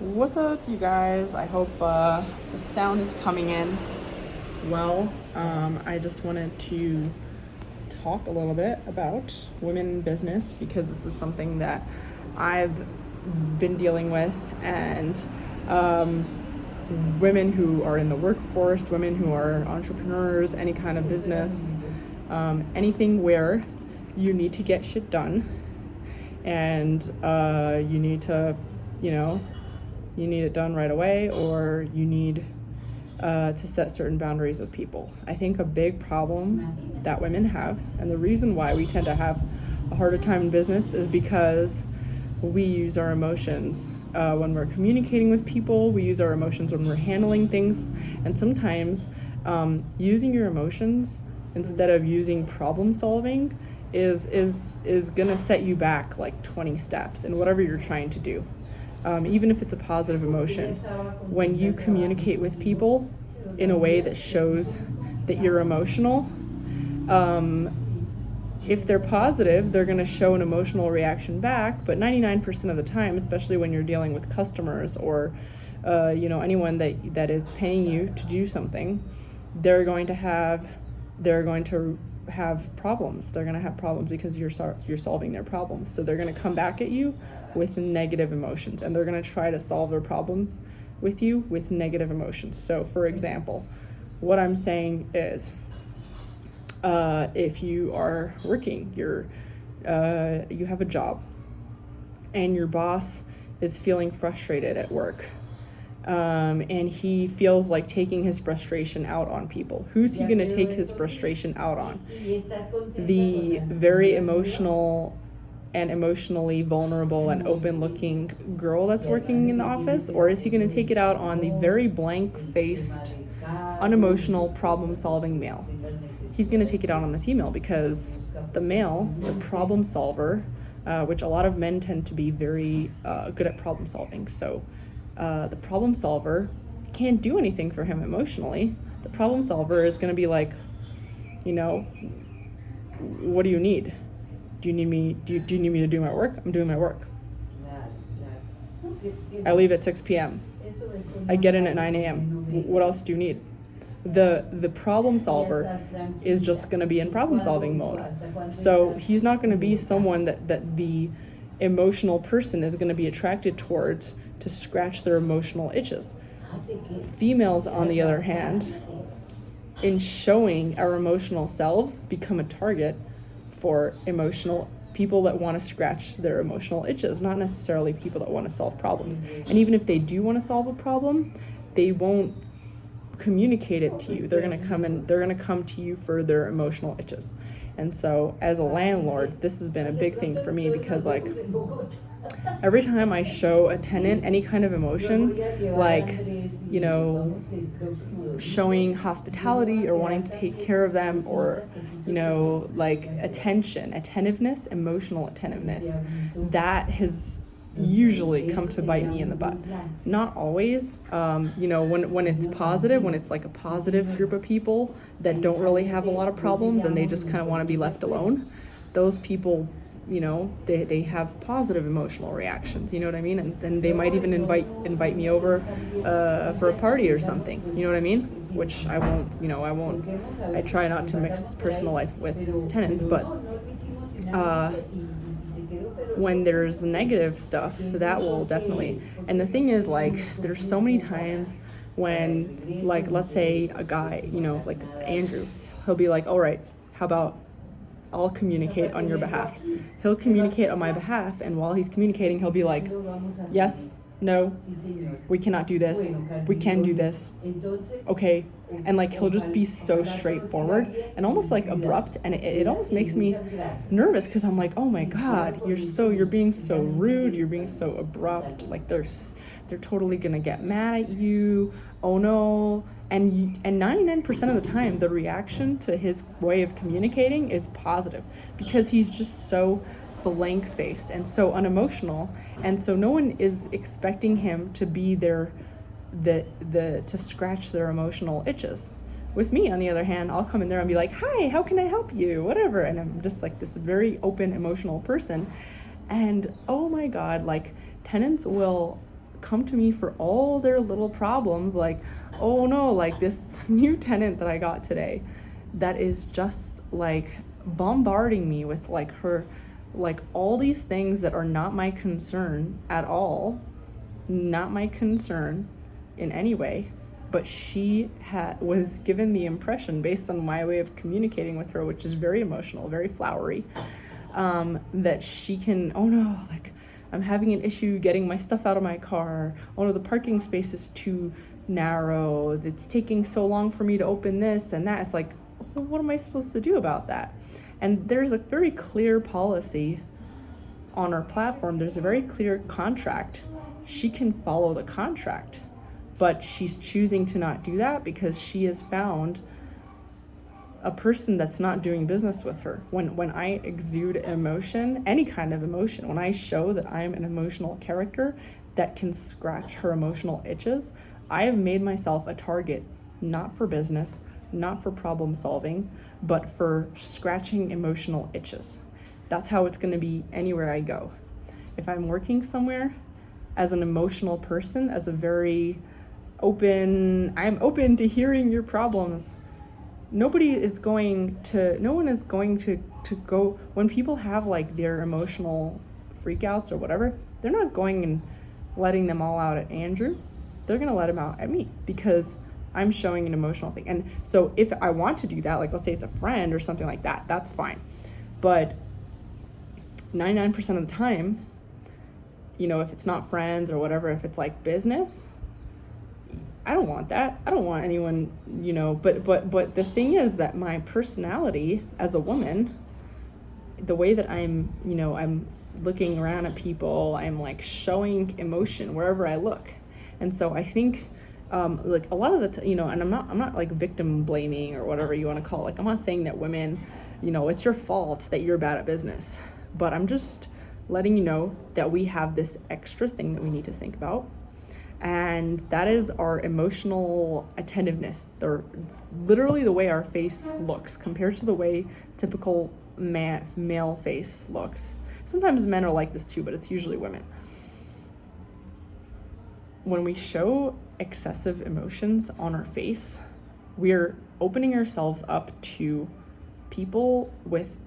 What's up, you guys? I hope the sound is coming in well. I just wanted to talk a little bit about women in business because this is something that I've been dealing with, and women who are in the workforce, women who are entrepreneurs, any kind of business, anything where you need to get shit done and you need to, you need it done right away, or you need to set certain boundaries with people. I think a big problem that women have, and the reason why we tend to have a harder time in business, is because we use our emotions when we're communicating with people. We use our emotions when we're handling things, and sometimes using your emotions instead of using problem solving is gonna set you back like 20 steps in whatever you're trying to do. Even if it's a positive emotion, when you communicate with people in a way that shows that you're emotional, if they're positive, they're going to show an emotional reaction back. But 99% of the time, especially when you're dealing with customers or anyone that is paying you to do something, they're going to have problems. They're going to have problems because you're solving their problems. So they're going to come back at you with negative emotions, and they're going to try to solve their problems with you with negative emotions. So for example, what I'm saying is, if you are working, you have a job, and your boss is feeling frustrated at work, and he feels like taking his frustration out on people. Who's he going to take his frustration out on? The very emotional and emotionally vulnerable and open-looking girl that's working in the office? Or is he going to take it out on the very blank-faced, unemotional, problem-solving male? He's going to take it out on the female, because the male, the problem solver, which a lot of men tend to be very good at problem solving. So the problem solver can't do anything for him emotionally. The problem solver is going to be like, what do you need? Do you need me to do my work? I'm doing my work. I leave at 6 p.m. I get in at 9 a.m. What else do you need? The problem solver is just going to be in problem solving mode. So he's not going to be someone that the emotional person is going to be attracted towards to scratch their emotional itches. Females, on the other hand, in showing our emotional selves, become a target for emotional people that want to scratch their emotional itches, not necessarily people that want to solve problems. And even if they do want to solve a problem, they won't communicate it to you. They're going to come to you for their emotional itches. And so as a landlord, this has been a big thing for me, because like every time I show a tenant any kind of emotion, like, showing hospitality or wanting to take care of them, or, like attentiveness, emotional attentiveness, that has usually come to bite me in the butt. Not always, when it's positive, when it's like a positive group of people that don't really have a lot of problems and they just kind of want to be left alone, those people, they have positive emotional reactions, you know what I mean? And then they might even invite me over for a party or something, you know what I mean? Which I won't, I try not to mix personal life with tenants, but when there's negative stuff, that will definitely. And the thing is, like, there's so many times when, like, let's say a guy, like Andrew, he'll be like, all right, how about I'll communicate on your behalf. He'll communicate on my behalf, and while he's communicating, he'll be like, yes, no, we cannot do this, we can do this, okay. And like, he'll just be so straightforward and almost like abrupt, and it almost makes me nervous, because I'm like, oh my god, you're being so rude, you're being so abrupt, like they're totally gonna get mad at you, oh no. And 99% of the time, the reaction to his way of communicating is positive, because he's just so blank-faced and so unemotional, and so no one is expecting him to be there, to scratch their emotional itches. With me, on the other hand, I'll come in there and be like, hi, how can I help you, whatever, and I'm just like this very open, emotional person. And oh my god, like, tenants will come to me for all their little problems, like, oh no, like this new tenant that I got today that is just like bombarding me with like her, like all these things that are not my concern at all, not my concern in any way, but she was given the impression based on my way of communicating with her, which is very emotional, very flowery, that she can, oh no, like I'm having an issue getting my stuff out of my car. Oh no, the parking space is too narrow. It's taking so long for me to open this and that. It's like, well, what am I supposed to do about that? And there's a very clear policy on our platform. There's a very clear contract. She can follow the contract, but she's choosing to not do that because she has found a person that's not doing business with her. When I exude emotion, any kind of emotion, when I show that I'm an emotional character that can scratch her emotional itches, I have made myself a target, not for business, not for problem solving, but for scratching emotional itches. That's how it's going to be anywhere I go. If I'm working somewhere as an emotional person, as a very I'm open to hearing your problems. No one is going to go, when people have like their emotional freakouts or whatever, they're not going and letting them all out at Andrew. They're going to let them out at me because I'm showing an emotional thing. And so if I want to do that, like let's say it's a friend or something like that, that's fine. But 99% of the time, if it's not friends or whatever, if it's like business, I don't want that. I don't want anyone, but the thing is that my personality as a woman, the way that I'm looking around at people, I'm like showing emotion wherever I look. And so I think like a lot of the and I'm not like victim blaming or whatever you want to call it. Like I'm not saying that women, it's your fault that you're bad at business, but I'm just letting you know that we have this extra thing that we need to think about. And that is our emotional attentiveness. They're literally the way our face looks compared to the way typical male face looks. Sometimes men are like this too, but it's usually women. When we show excessive emotions on our face, we're opening ourselves up to people with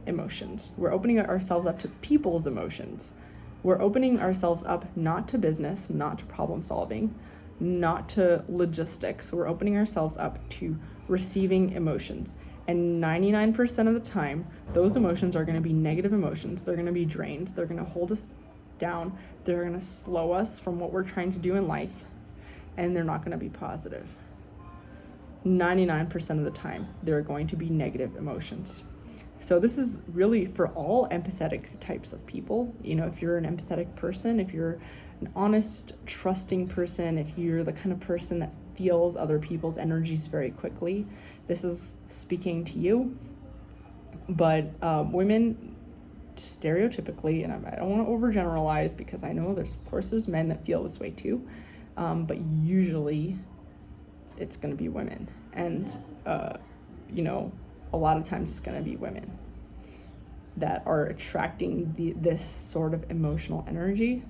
emotions. We're opening ourselves up to people's emotions. We're opening ourselves up not to business, not to problem solving, not to logistics. We're opening ourselves up to receiving emotions. And 99% of the time, those emotions are going to be negative emotions. They're going to be drains. They're going to hold us down. They're going to slow us from what we're trying to do in life. And they're not going to be positive. 99% of the time, they're going to be negative emotions. So this is really for all empathetic types of people. If you're an empathetic person, if you're an honest, trusting person, if you're the kind of person that feels other people's energies very quickly, this is speaking to you. But women, stereotypically, and I don't want to overgeneralize because I know there's men that feel this way too, but usually it's going to be women. And, a lot of times it's going to be women that are attracting this sort of emotional energy,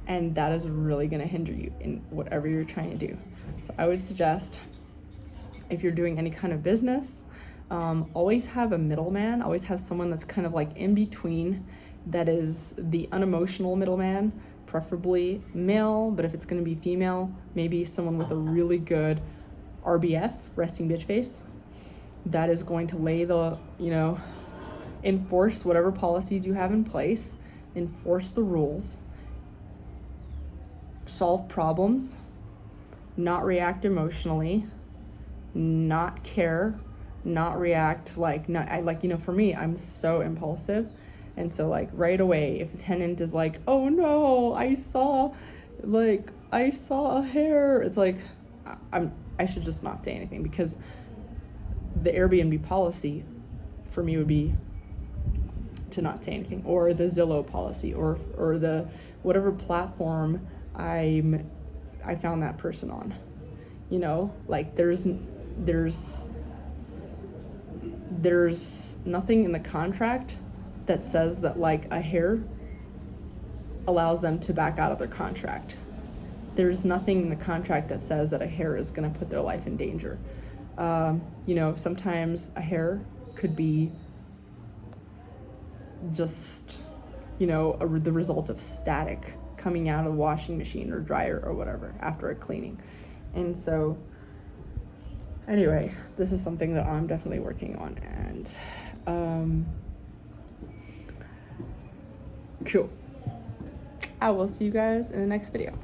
and that is really going to hinder you in whatever you're trying to do. So I would suggest, if you're doing any kind of business, always have a middleman, always have someone that's kind of like in between, that is the unemotional middleman, preferably male, but if it's going to be female, maybe someone with a really good RBF, resting bitch face, that is going to lay enforce whatever policies you have in place, enforce the rules, solve problems, not react emotionally, not care, not react for me, I'm so impulsive. And so like right away, if a tenant is like, oh no, I saw a hair, it's like, I should just not say anything, because the Airbnb policy for me would be to not say anything, or the Zillow policy, or the whatever platform I found that person on. Like there's nothing in the contract that says that like a hair allows them to back out of their contract. there's nothing in the contract that says that a hair is going to put their life in danger. You know, sometimes a hair could be just, you know, the result of static coming out of a washing machine or dryer or whatever after a cleaning. And so anyway, this is something that I'm definitely working on, and cool. I will see you guys in the next video.